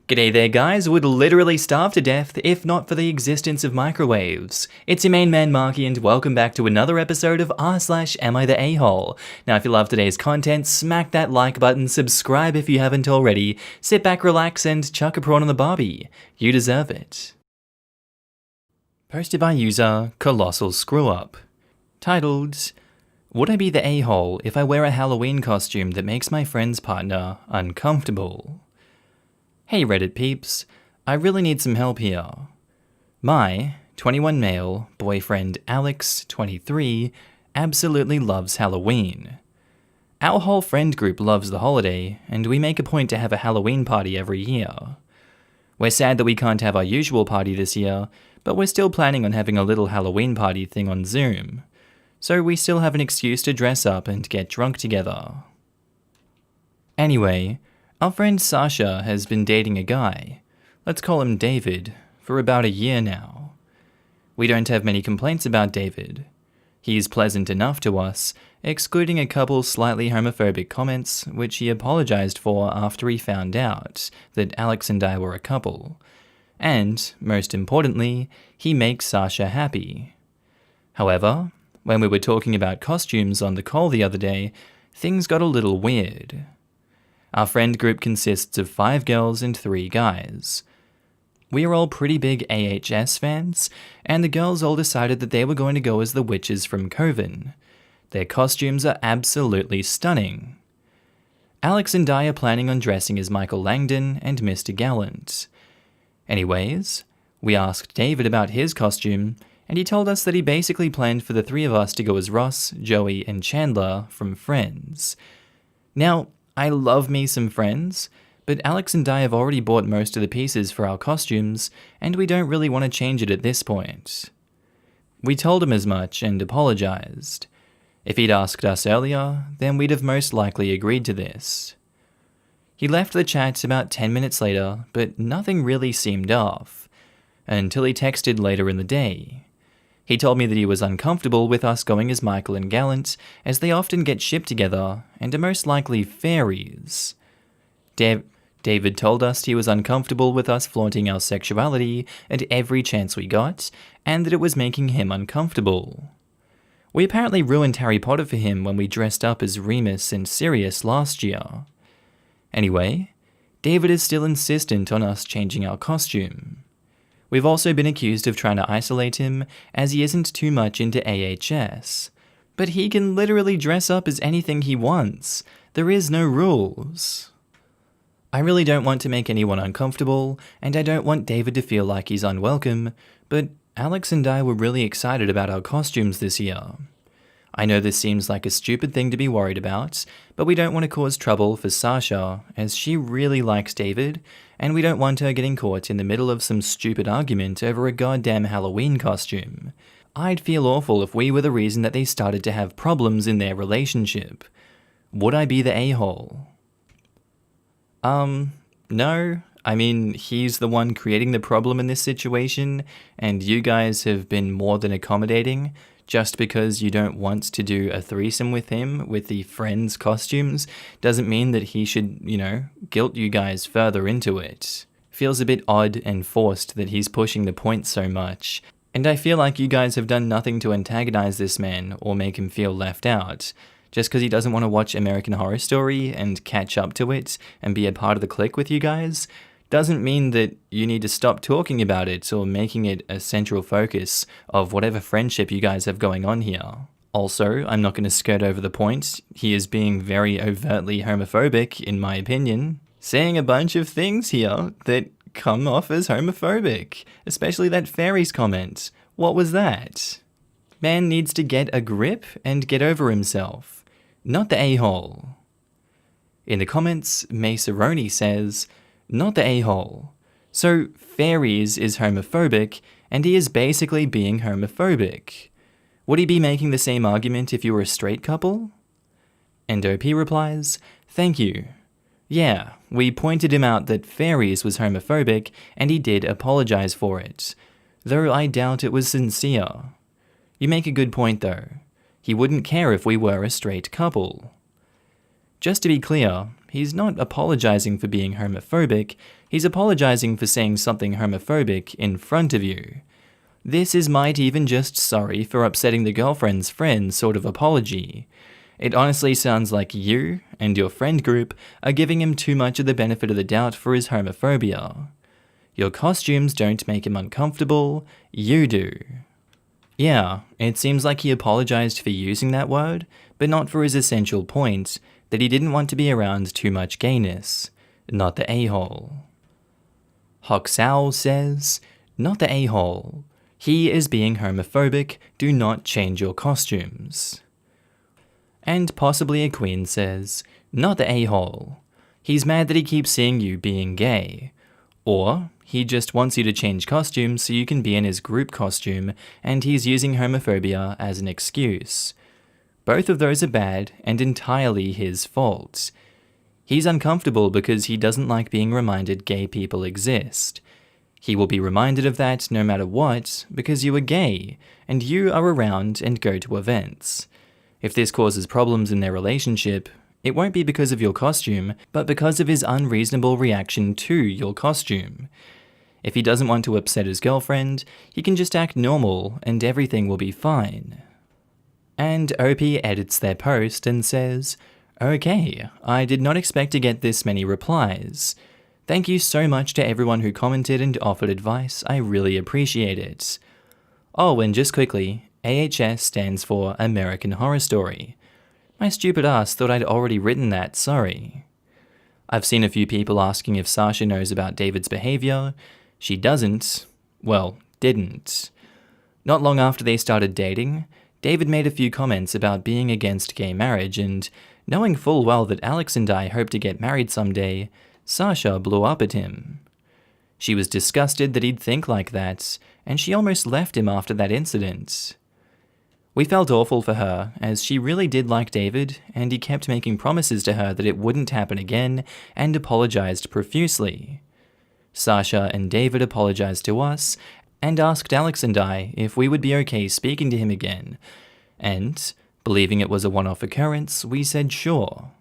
G'day there guys, would literally starve to death if not for the existence of microwaves. It's your main man Markee and welcome back to another episode of r/AmiTheA. Now if you love today's content, smack that like button, subscribe if you haven't already, sit back, relax and chuck a prawn on the barbie. You deserve it. Posted by user Colossal Screw-Up. Titled, Would I be the a-hole if I wear a Halloween costume that makes my friend's partner uncomfortable? Hey Reddit peeps, I really need some help here. My 21 male boyfriend Alex, 23, absolutely loves Halloween. Our whole friend group loves the holiday, and we make a point to have a Halloween party every year. We're sad that we can't have our usual party this year, but we're still planning on having a little Halloween party thing on Zoom, so we still have an excuse to dress up and get drunk together. Anyway, our friend Sasha has been dating a guy, let's call him David, for about a year now. We don't have many complaints about David. He's pleasant enough to us, excluding a couple slightly homophobic comments, which he apologized for after he found out that Alex and I were a couple. And, most importantly, he makes Sasha happy. However, when we were talking about costumes on the call the other day, things got a little weird. Our friend group consists of 5 girls and 3 guys. We are all pretty big AHS fans, and the girls all decided that they were going to go as the witches from Coven. Their costumes are absolutely stunning. Alex and I are planning on dressing as Michael Langdon and Mr. Gallant. Anyways, we asked David about his costume, and he told us that he basically planned for the 3 of us to go as Ross, Joey, and Chandler from Friends. Now, I love me some Friends, but Alex and I have already bought most of the pieces for our costumes, and we don't really want to change it at this point. We told him as much and apologized. If he'd asked us earlier, then we'd have most likely agreed to this. He left the chat about 10 minutes later, but nothing really seemed off, until he texted later in the day. He told me that he was uncomfortable with us going as Michael and Gallant, as they often get shipped together, and are most likely fairies. David told us he was uncomfortable with us flaunting our sexuality at every chance we got, and that it was making him uncomfortable. We apparently ruined Harry Potter for him when we dressed up as Remus and Sirius last year. Anyway, David is still insistent on us changing our costume. We've also been accused of trying to isolate him, as he isn't too much into AHS. But he can literally dress up as anything he wants. There is no rules. I really don't want to make anyone uncomfortable, and I don't want David to feel like he's unwelcome, but Alex and I were really excited about our costumes this year. I know this seems like a stupid thing to be worried about, but we don't want to cause trouble for Sasha, as she really likes David, and we don't want her getting caught in the middle of some stupid argument over a goddamn Halloween costume. I'd feel awful if we were the reason that they started to have problems in their relationship. Would I be the a-hole? No. I mean, he's the one creating the problem in this situation, and you guys have been more than accommodating. Just because you don't want to do a threesome with him with the Friends costumes doesn't mean that he should, guilt you guys further into it. Feels a bit odd and forced that he's pushing the point so much, and I feel like you guys have done nothing to antagonize this man or make him feel left out. Just because he doesn't want to watch American Horror Story and catch up to it and be a part of the clique with you guys doesn't mean that you need to stop talking about it or making it a central focus of whatever friendship you guys have going on here. Also, I'm not going to skirt over the point, he is being very overtly homophobic in my opinion, saying a bunch of things here that come off as homophobic, especially that fairies comment. What was that? Man needs to get a grip and get over himself, not the a-hole. In the comments, Maceroni says, not the a-hole. So, fairies is homophobic, and he is basically being homophobic. Would he be making the same argument if you were a straight couple? And OP replies, thank you. Yeah, we pointed him out that fairies was homophobic, and he did apologize for it, though I doubt it was sincere. You make a good point though. He wouldn't care if we were a straight couple. Just to be clear, he's not apologizing for being homophobic, he's apologizing for saying something homophobic in front of you. This is might even just sorry for upsetting the girlfriend's friend sort of apology. It honestly sounds like you and your friend group are giving him too much of the benefit of the doubt for his homophobia. Your costumes don't make him uncomfortable, you do. Yeah, it seems like he apologized for using that word, but not for his essential point, that he didn't want to be around too much gayness. Not the a-hole. Hoxow says, not the a-hole. He is being homophobic, do not change your costumes. And possibly a queen says, not the a-hole. He's mad that he keeps seeing you being gay. Or, he just wants you to change costumes so you can be in his group costume, and he's using homophobia as an excuse. Both of those are bad and entirely his fault. He's uncomfortable because he doesn't like being reminded gay people exist. He will be reminded of that no matter what, because you are gay, and you are around and go to events. If this causes problems in their relationship, it won't be because of your costume, but because of his unreasonable reaction to your costume. If he doesn't want to upset his girlfriend, he can just act normal and everything will be fine. And OP edits their post and says, okay, I did not expect to get this many replies. Thank you so much to everyone who commented and offered advice, I really appreciate it. Oh, and just quickly, AHS stands for American Horror Story. My stupid ass thought I'd already written that, sorry. I've seen a few people asking if Sasha knows about David's behavior. She doesn't. Well, didn't. Not long after they started dating, David made a few comments about being against gay marriage, and knowing full well that Alex and I hope to get married someday, Sasha blew up at him. She was disgusted that he'd think like that, and she almost left him after that incident. We felt awful for her, as she really did like David, and he kept making promises to her that it wouldn't happen again, and apologized profusely. Sasha and David apologized to us, and asked Alex and I if we would be okay speaking to him again, and, believing it was a one-off occurrence, we said sure.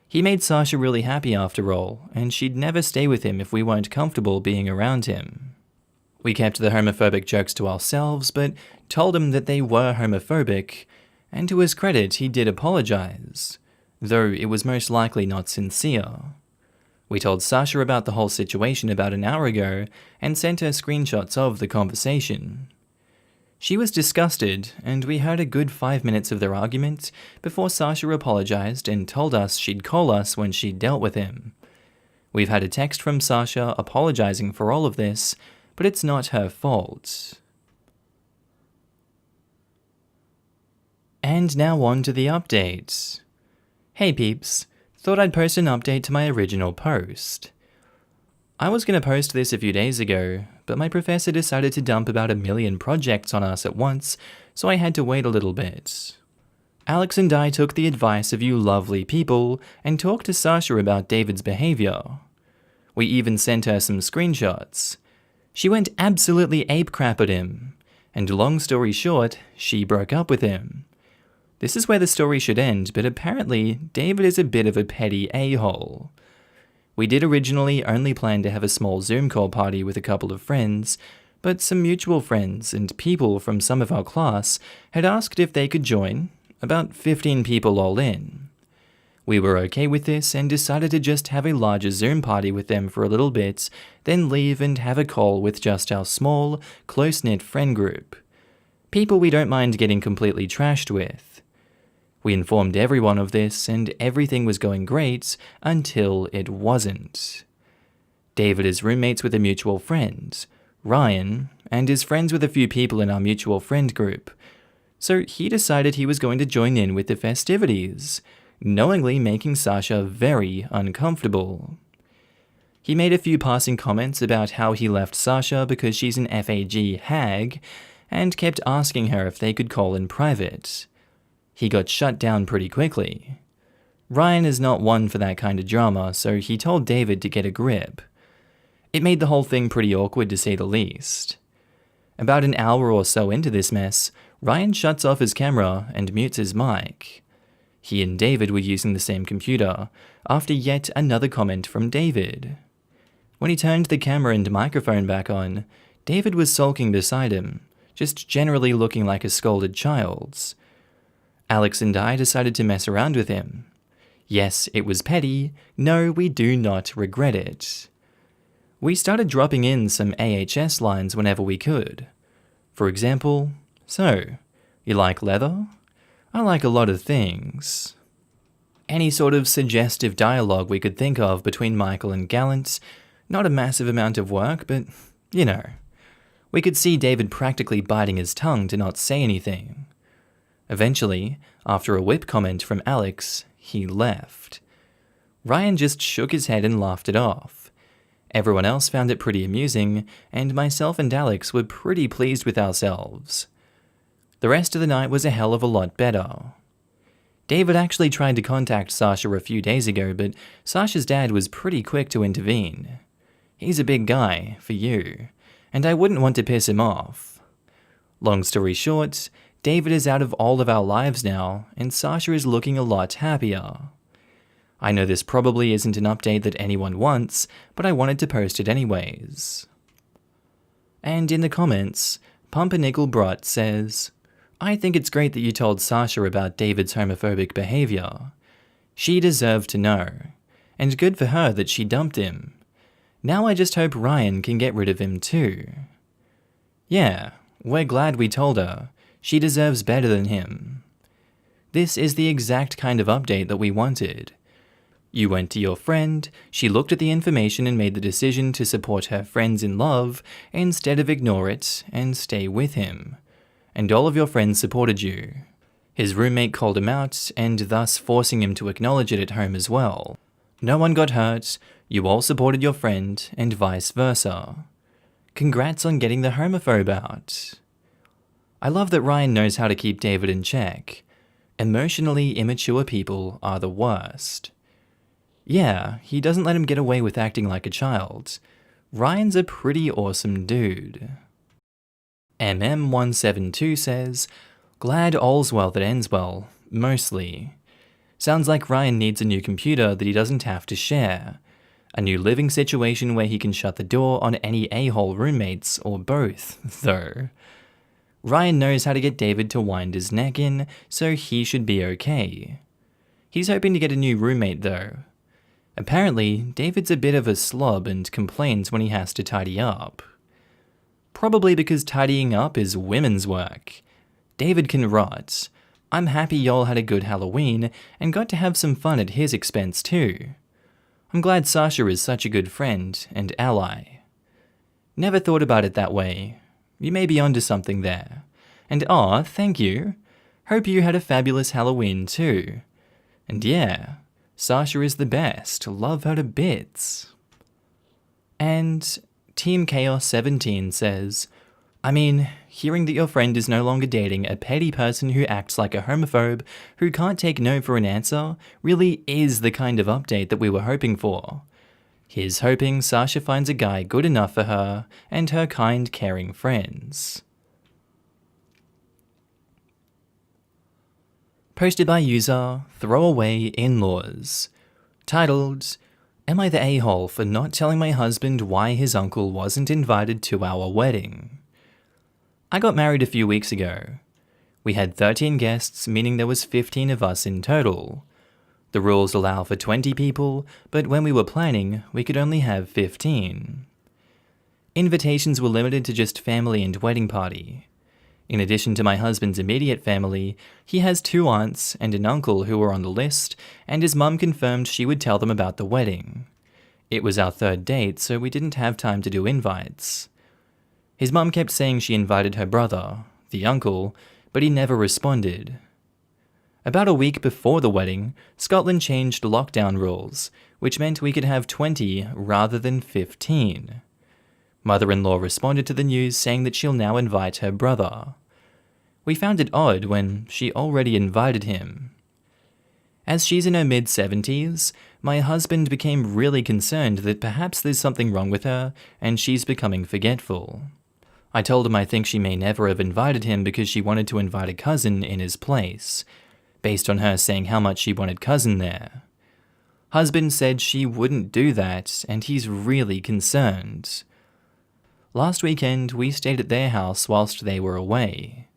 He made Sasha really happy after all, and she'd never stay with him if we weren't comfortable being around him. We kept the homophobic jokes to ourselves, but told him that they were homophobic, and to his credit he did apologize, though it was most likely not sincere. We told Sasha about the whole situation about an hour ago, and sent her screenshots of the conversation. She was disgusted, and we heard a good 5 minutes of their argument before Sasha apologized and told us she'd call us when she'd dealt with him. We've had a text from Sasha apologizing for all of this, but it's not her fault. And now on to the update. Hey peeps, thought I'd post an update to my original post. I was going to post this a few days ago, but my professor decided to dump about 1 million projects on us at once, so I had to wait a little bit. Alex and I took the advice of you lovely people and talked to Sasha about David's behavior. We even sent her some screenshots. She went absolutely apecrap at him, and long story short, she broke up with him. This is where the story should end, but apparently David is a bit of a petty a-hole. We did originally only plan to have a small Zoom call party with a couple of friends, but some mutual friends and people from some of our class had asked if they could join, about 15 people all in. We were okay with this and decided to just have a larger Zoom party with them for a little bit, then leave and have a call with just our small, close-knit friend group. People we don't mind getting completely trashed with. We informed everyone of this, and everything was going great until it wasn't. David is roommates with a mutual friend, Ryan, and is friends with a few people in our mutual friend group. So he decided he was going to join in with the festivities, knowingly making Sasha very uncomfortable. He made a few passing comments about how he left Sasha because she's an FAG hag, and kept asking her if they could call in private. He got shut down pretty quickly. Ryan is not one for that kind of drama, so he told David to get a grip. It made the whole thing pretty awkward to say the least. About an hour or so into this mess, Ryan shuts off his camera and mutes his mic. He and David were using the same computer after yet another comment from David. When he turned the camera and microphone back on, David was sulking beside him, just generally looking like a scolded child. Alex and I decided to mess around with him. Yes, it was petty. No, we do not regret it. We started dropping in some AHS lines whenever we could. For example, "So, you like leather? I like a lot of things." Any sort of suggestive dialogue we could think of between Michael and Gallant. Not a massive amount of work, but, you know. We could see David practically biting his tongue to not say anything. Eventually, after a whip comment from Alex, he left. Ryan just shook his head and laughed it off. Everyone else found it pretty amusing, and myself and Alex were pretty pleased with ourselves. The rest of the night was a hell of a lot better. David actually tried to contact Sasha a few days ago, but Sasha's dad was pretty quick to intervene. He's a big guy, for you, and I wouldn't want to piss him off. Long story short, David is out of all of our lives now, and Sasha is looking a lot happier. I know this probably isn't an update that anyone wants, but I wanted to post it anyways. And in the comments, Pumpernickel Brot says, "I think it's great that you told Sasha about David's homophobic behavior. She deserved to know, and good for her that she dumped him. Now I just hope Ryan can get rid of him too." Yeah, we're glad we told her. She deserves better than him. This is the exact kind of update that we wanted. You went to your friend, she looked at the information and made the decision to support her friends in love instead of ignore it and stay with him. And all of your friends supported you. His roommate called him out and thus forcing him to acknowledge it at home as well. No one got hurt, you all supported your friend, and vice versa. Congrats on getting the homophobe out. I love that Ryan knows how to keep David in check. Emotionally immature people are the worst. Yeah, he doesn't let him get away with acting like a child. Ryan's a pretty awesome dude. MM172 says, "Glad all's well that ends well, mostly. Sounds like Ryan needs a new computer that he doesn't have to share. A new living situation where he can shut the door on any a-hole roommates, or both, though. Ryan knows how to get David to wind his neck in, so he should be okay. He's hoping to get a new roommate, though. Apparently, David's a bit of a slob and complains when he has to tidy up. Probably because tidying up is women's work. David can rot. I'm happy y'all had a good Halloween and got to have some fun at his expense too. I'm glad Sasha is such a good friend and ally. Never thought about it that way. You may be onto something there. And aw, thank you. Hope you had a fabulous Halloween too. And yeah, Sasha is the best. Love her to bits." And Team Chaos 17 says, "I mean, hearing that your friend is no longer dating a petty person who acts like a homophobe who can't take no for an answer really is the kind of update that we were hoping for. Here's hoping Sasha finds a guy good enough for her and her kind, caring friends." Posted by user Throwaway In-Laws. Titled, "Am I the a-hole for not telling my husband why his uncle wasn't invited to our wedding?" I got married a few weeks ago. We had 13 guests, meaning there was 15 of us in total. The rules allow for 20 people, but when we were planning, we could only have 15. Invitations were limited to just family and wedding party. In addition to my husband's immediate family, he has 2 aunts and an uncle who were on the list, and his mum confirmed she would tell them about the wedding. It was our 3rd date, so we didn't have time to do invites. His mum kept saying she invited her brother, the uncle, but he never responded. About a week before the wedding, Scotland changed lockdown rules, which meant we could have 20 rather than 15. Mother-in-law responded to the news saying that she'll now invite her brother. We found it odd when she already invited him. As she's in her mid-70s, my husband became really concerned that perhaps there's something wrong with her and she's becoming forgetful. I told him I think she may never have invited him because she wanted to invite a cousin in his place. based on her saying how much she wanted cousin there. Husband said she wouldn't do that, and he's really concerned. Last weekend, we stayed at their house whilst they were away.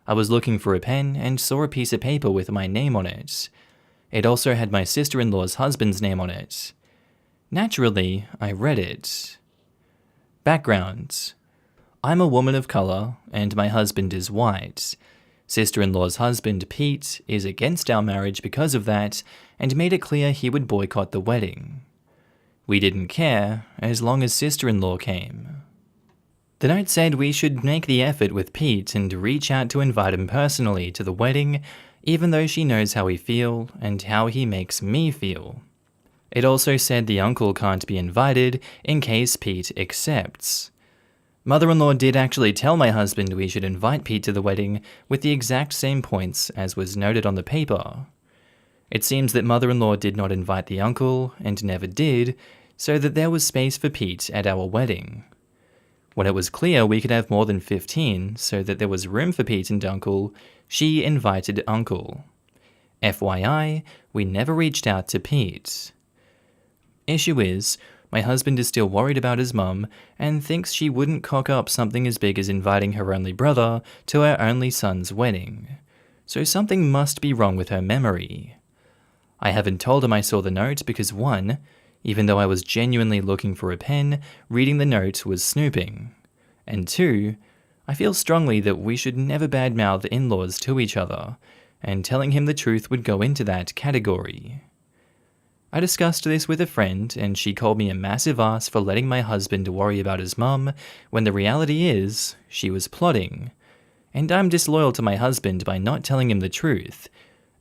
I was looking for a pen and saw a piece of paper with my name on it. It also had my sister-in-law's husband's name on it. Naturally, I read it. Background. I'm a woman of color, and my husband is white. Sister-in-law's husband, Pete, is against our marriage because of that, and made it clear he would boycott the wedding. We didn't care, as long as sister-in-law came. The note said we should make the effort with Pete and reach out to invite him personally to the wedding, even though she knows how we feel and how he makes me feel. It also said the uncle can't be invited in case Pete accepts. Mother-in-law did actually tell my husband we should invite Pete to the wedding with the exact same points as was noted on the paper. It seems that mother-in-law did not invite the uncle and never did, so that there was space for Pete at our wedding. When it was clear we could have more than 15, so that there was room for Pete and Uncle, she invited Uncle. FYI, we never reached out to Pete. Issue is, my husband is still worried about his mum and thinks she wouldn't cock up something as big as inviting her only brother to her only son's wedding. So something must be wrong with her memory. I haven't told him I saw the note because 1, even though I was genuinely looking for a pen, reading the note was snooping. And 2, I feel strongly that we should never badmouth in-laws to each other, and telling him the truth would go into that category. I discussed this with a friend, and she called me a massive ass for letting my husband worry about his mum, when the reality is, she was plotting. And I'm disloyal to my husband by not telling him the truth,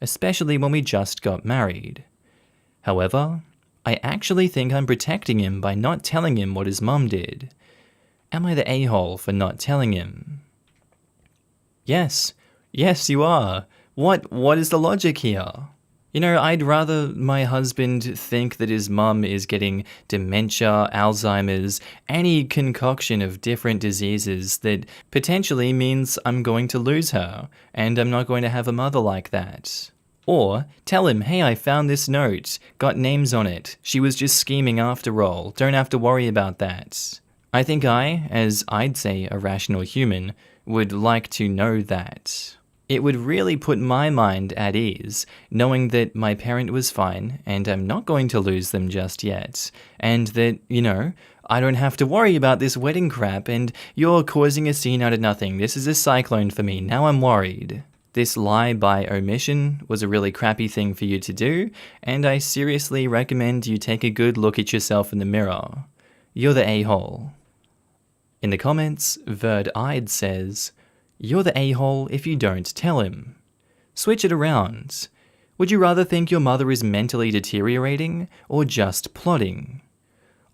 especially when we just got married. However, I actually think I'm protecting him by not telling him what his mum did. Am I the a-hole for not telling him? Yes, you are. What is the logic here? You know, I'd rather my husband think that his mum is getting dementia, Alzheimer's, any concoction of different diseases that potentially means I'm going to lose her, and I'm not going to have a mother like that. Or tell him, hey, I found this note, got names on it, she was just scheming after all, don't have to worry about that. I think I, as I'd say a rational human, would like to know that. It would really put my mind at ease, knowing that my parent was fine, and I'm not going to lose them just yet, and that, I don't have to worry about this wedding crap, and you're causing a scene out of nothing, this is a cyclone for me, now I'm worried. This lie by omission was a really crappy thing for you to do, and I seriously recommend you take a good look at yourself in the mirror. You're the a-hole. In the comments, Verd-Eyed says, you're the a-hole if you don't tell him. Switch it around. Would you rather think your mother is mentally deteriorating or just plotting?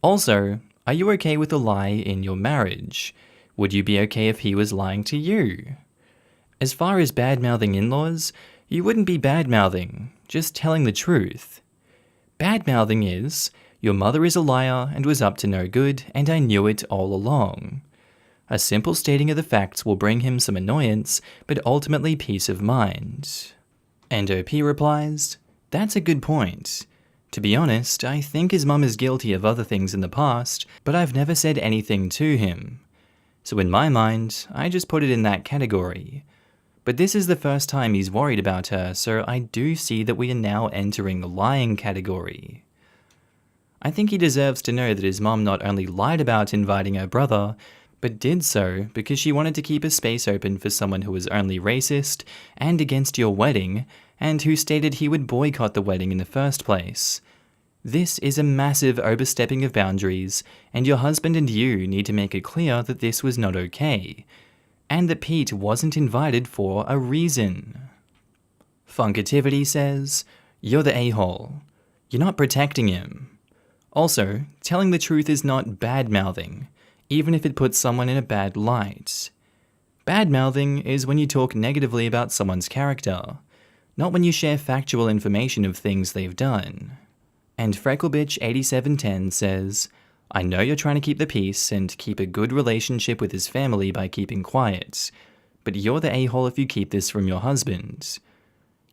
Also, are you okay with a lie in your marriage? Would you be okay if he was lying to you? As far as bad-mouthing in-laws, you wouldn't be bad-mouthing, just telling the truth. Bad-mouthing is, your mother is a liar and was up to no good, and I knew it all along. A simple stating of the facts will bring him some annoyance, but ultimately peace of mind. And OP replies, that's a good point. To be honest, I think his mum is guilty of other things in the past, but I've never said anything to him. So in my mind, I just put it in that category. But this is the first time he's worried about her, so I do see that we are now entering the lying category. I think he deserves to know that his mom not only lied about inviting her brother, but did so because she wanted to keep a space open for someone who was only racist and against your wedding, and who stated he would boycott the wedding in the first place. This is a massive overstepping of boundaries, and your husband and you need to make it clear that this was not okay, and that Pete wasn't invited for a reason. Funkativity says, you're the a-hole. You're not protecting him. Also, telling the truth is not bad-mouthing, even if it puts someone in a bad light. Bad-mouthing is when you talk negatively about someone's character, not when you share factual information of things they've done. And FreckleBitch8710 says, I know you're trying to keep the peace and keep a good relationship with his family by keeping quiet, but you're the a-hole if you keep this from your husband.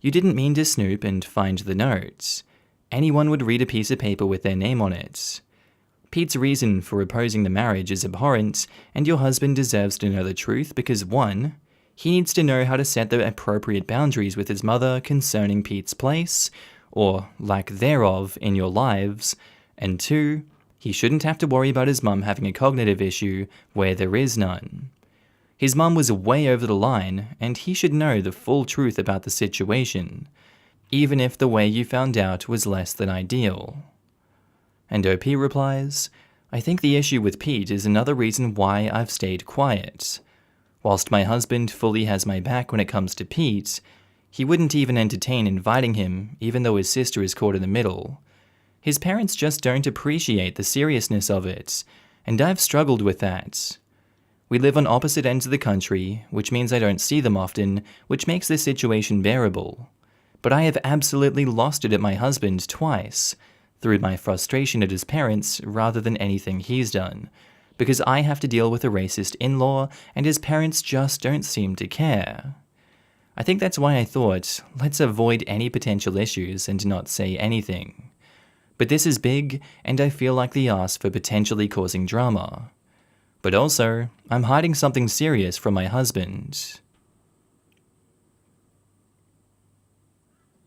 You didn't mean to snoop and find the note. Anyone would read a piece of paper with their name on it. Pete's reason for opposing the marriage is abhorrent, and your husband deserves to know the truth because 1. He needs to know how to set the appropriate boundaries with his mother concerning Pete's place, or lack thereof, in your lives, and 2. He shouldn't have to worry about his mum having a cognitive issue where there is none. His mum was way over the line, and he should know the full truth about the situation, even if the way you found out was less than ideal. And OP replies, I think the issue with Pete is another reason why I've stayed quiet. Whilst my husband fully has my back when it comes to Pete, he wouldn't even entertain inviting him even though his sister is caught in the middle. His parents just don't appreciate the seriousness of it, and I've struggled with that. We live on opposite ends of the country, which means I don't see them often, which makes this situation bearable. But I have absolutely lost it at my husband twice, through my frustration at his parents rather than anything he's done, because I have to deal with a racist in-law and his parents just don't seem to care. I think that's why I thought, let's avoid any potential issues and not say anything. But this is big, and I feel like the ass for potentially causing drama. But also, I'm hiding something serious from my husband.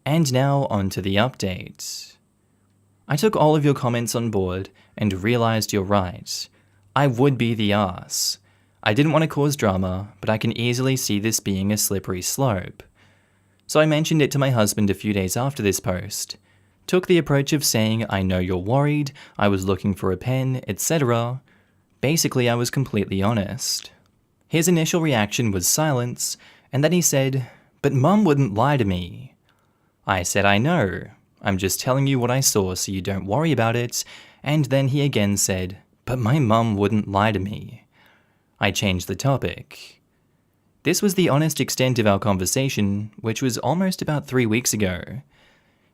And now on to the update. I took all of your comments on board and realized you're right. I would be the ass. I didn't want to cause drama, but I can easily see this being a slippery slope. So I mentioned it to my husband a few days after this post. Took the approach of saying I know you're worried, I was looking for a pen, etc. Basically, I was completely honest. His initial reaction was silence, and then he said, but Mum wouldn't lie to me. I said I know, I'm just telling you what I saw so you don't worry about it, and then he again said, but my mum wouldn't lie to me. I changed the topic. This was the honest extent of our conversation, which was almost about 3 weeks ago.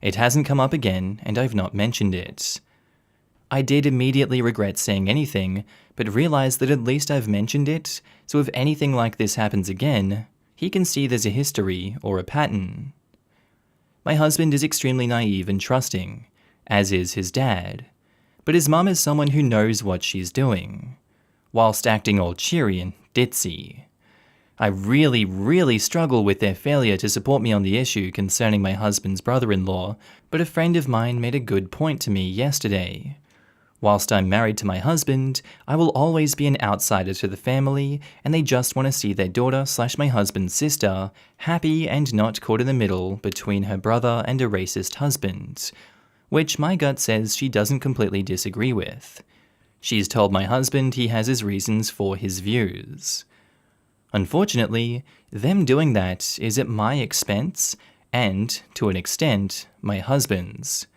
It hasn't come up again, and I've not mentioned it. I did immediately regret saying anything, but realized that at least I've mentioned it, so if anything like this happens again, he can see there's a history or a pattern. My husband is extremely naive and trusting, as is his dad, but his mum is someone who knows what she's doing, whilst acting all cheery and ditzy. I really struggle with their failure to support me on the issue concerning my husband's brother-in-law, but a friend of mine made a good point to me yesterday. Whilst I'm married to my husband, I will always be an outsider to the family, and they just want to see their daughter/my husband's sister happy and not caught in the middle between her brother and a racist husband, which my gut says she doesn't completely disagree with. She's told my husband he has his reasons for his views. Unfortunately, them doing that is at my expense and, to an extent, my husband's.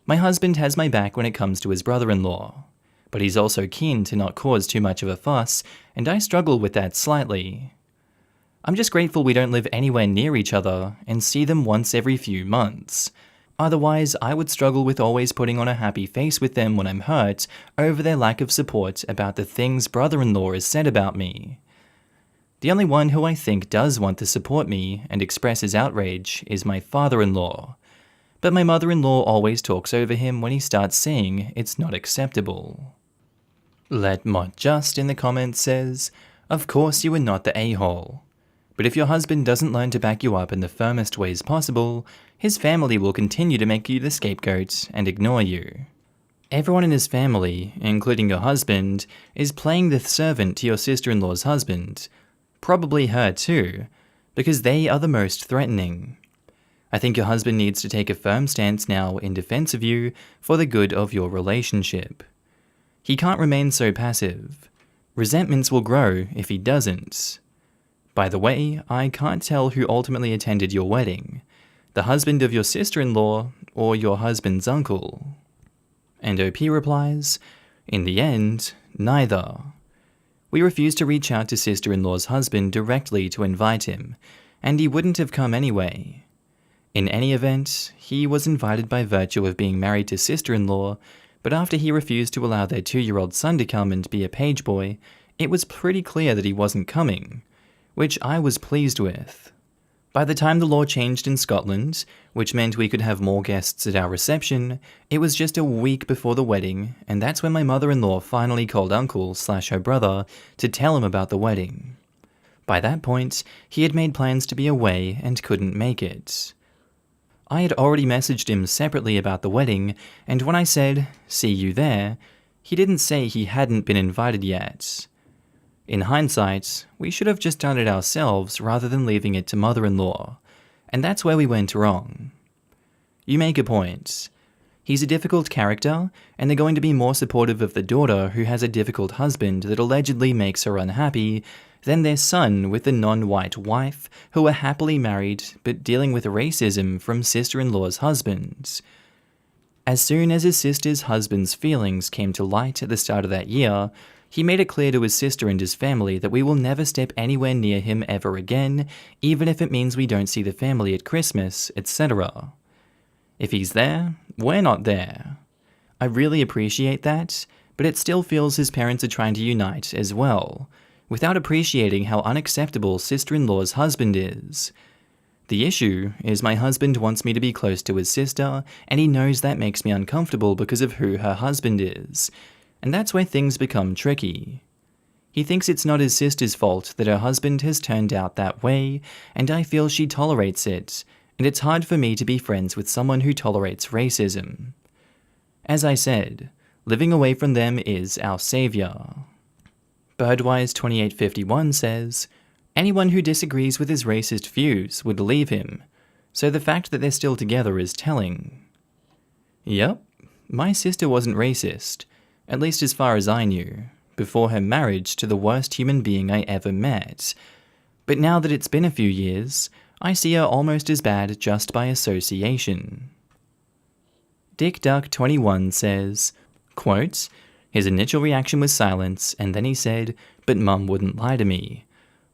My husband has my back when it comes to his brother-in-law, but he's also keen to not cause too much of a fuss, and I struggle with that slightly. I'm just grateful we don't live anywhere near each other and see them once every few months. Otherwise, I would struggle with always putting on a happy face with them when I'm hurt over their lack of support about the things brother-in-law has said about me. The only one who I think does want to support me and express his outrage is my father-in-law, but my mother-in-law always talks over him when he starts saying it's not acceptable. Let Mott Just in the comments says, of course you are not the a-hole, but if your husband doesn't learn to back you up in the firmest ways possible, his family will continue to make you the scapegoat and ignore you. Everyone in his family, including your husband, is playing the servant to your sister-in-law's husband, probably her too, because they are the most threatening. I think your husband needs to take a firm stance now in defense of you for the good of your relationship. He can't remain so passive. Resentments will grow if he doesn't. By the way, I can't tell who ultimately attended your wedding, the husband of your sister-in-law or your husband's uncle. And OP replies, in the end, neither. We refused to reach out to sister-in-law's husband directly to invite him, and he wouldn't have come anyway. In any event, he was invited by virtue of being married to sister-in-law, but after he refused to allow their 2-year-old son to come and be a page boy, it was pretty clear that he wasn't coming, which I was pleased with. By the time the law changed in Scotland, which meant we could have more guests at our reception, it was just a week before the wedding, and that's when my mother-in-law finally called uncle/her brother to tell him about the wedding. By that point, he had made plans to be away and couldn't make it. I had already messaged him separately about the wedding, and when I said, "See you there," he didn't say he hadn't been invited yet. In hindsight, we should have just done it ourselves rather than leaving it to mother-in-law, and that's where we went wrong. You make a point. He's a difficult character, and they're going to be more supportive of the daughter who has a difficult husband that allegedly makes her unhappy than their son with a non-white wife who are happily married but dealing with racism from sister-in-law's husband. As soon as his sister's husband's feelings came to light at the start of that year, he made it clear to his sister and his family that we will never step anywhere near him ever again, even if it means we don't see the family at Christmas, etc. If he's there, we're not there. I really appreciate that, but it still feels his parents are trying to unite as well, without appreciating how unacceptable sister-in-law's husband is. The issue is my husband wants me to be close to his sister, and he knows that makes me uncomfortable because of who her husband is. And that's where things become tricky. He thinks it's not his sister's fault that her husband has turned out that way, and I feel she tolerates it, and it's hard for me to be friends with someone who tolerates racism. As I said, living away from them is our savior. Birdwise2851 says, anyone who disagrees with his racist views would leave him, so the fact that they're still together is telling. Yep, my sister wasn't racist, at least as far as I knew, before her marriage to the worst human being I ever met. But now that it's been a few years, I see her almost as bad just by association. DickDuck21 says, quote, his initial reaction was silence, and then he said, but Mum wouldn't lie to me.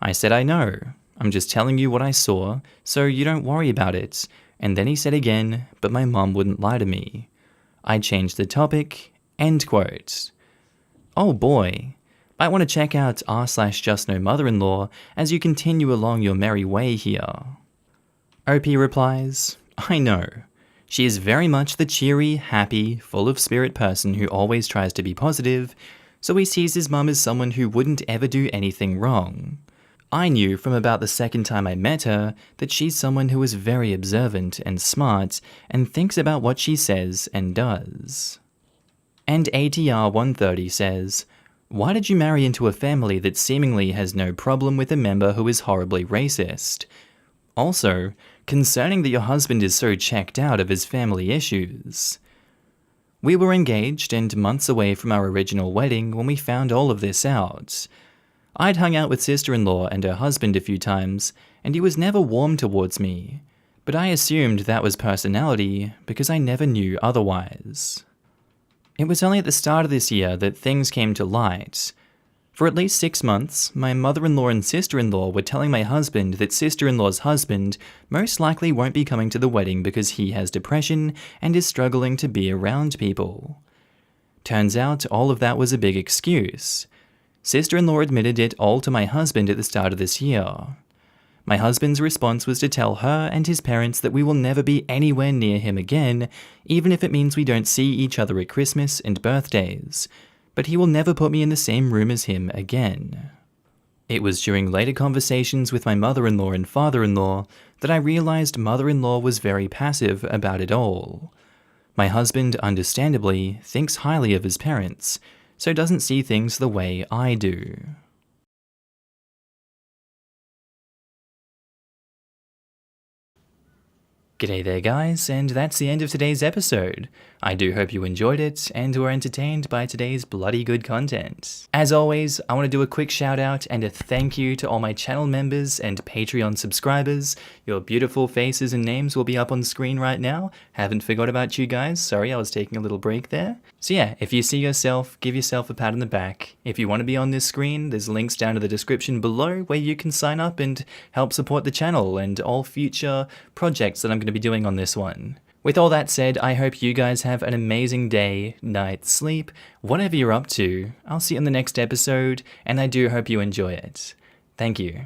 I said, I know. I'm just telling you what I saw, so you don't worry about it. And then he said again, but my mum wouldn't lie to me. I changed the topic. End quote. Oh boy, might want to check out r/justnomother-in-law as you continue along your merry way here. OP replies, I know. She is very much the cheery, happy, full of spirit person who always tries to be positive, so he sees his mum as someone who wouldn't ever do anything wrong. I knew from about the second time I met her that she's someone who is very observant and smart and thinks about what she says and does. And ATR130 says, why did you marry into a family that seemingly has no problem with a member who is horribly racist? Also, concerning that your husband is so checked out of his family issues. We were engaged and months away from our original wedding when we found all of this out. I'd hung out with sister-in-law and her husband a few times, and he was never warm towards me, but I assumed that was personality because I never knew otherwise. It was only at the start of this year that things came to light. For at least 6 months, my mother-in-law and sister-in-law were telling my husband that sister-in-law's husband most likely won't be coming to the wedding because he has depression and is struggling to be around people. Turns out all of that was a big excuse. Sister-in-law admitted it all to my husband at the start of this year. My husband's response was to tell her and his parents that we will never be anywhere near him again, even if it means we don't see each other at Christmas and birthdays, but he will never put me in the same room as him again. It was during later conversations with my mother-in-law and father-in-law that I realized mother-in-law was very passive about it all. My husband, understandably, thinks highly of his parents, so doesn't see things the way I do. G'day there guys, and that's the end of today's episode. I do hope you enjoyed it and were entertained by today's bloody good content. As always, I want to do a quick shout out and a thank you to all my channel members and Patreon subscribers. Your beautiful faces and names will be up on screen right now. Haven't forgot about you guys, sorry I was taking a little break there. So yeah, if you see yourself, give yourself a pat on the back. If you want to be on this screen, there's links down to the description below where you can sign up and help support the channel and all future projects that I'm going to be doing on this one. With all that said, I hope you guys have an amazing day, night, sleep, whatever you're up to. I'll see you in the next episode, and I do hope you enjoy it. Thank you.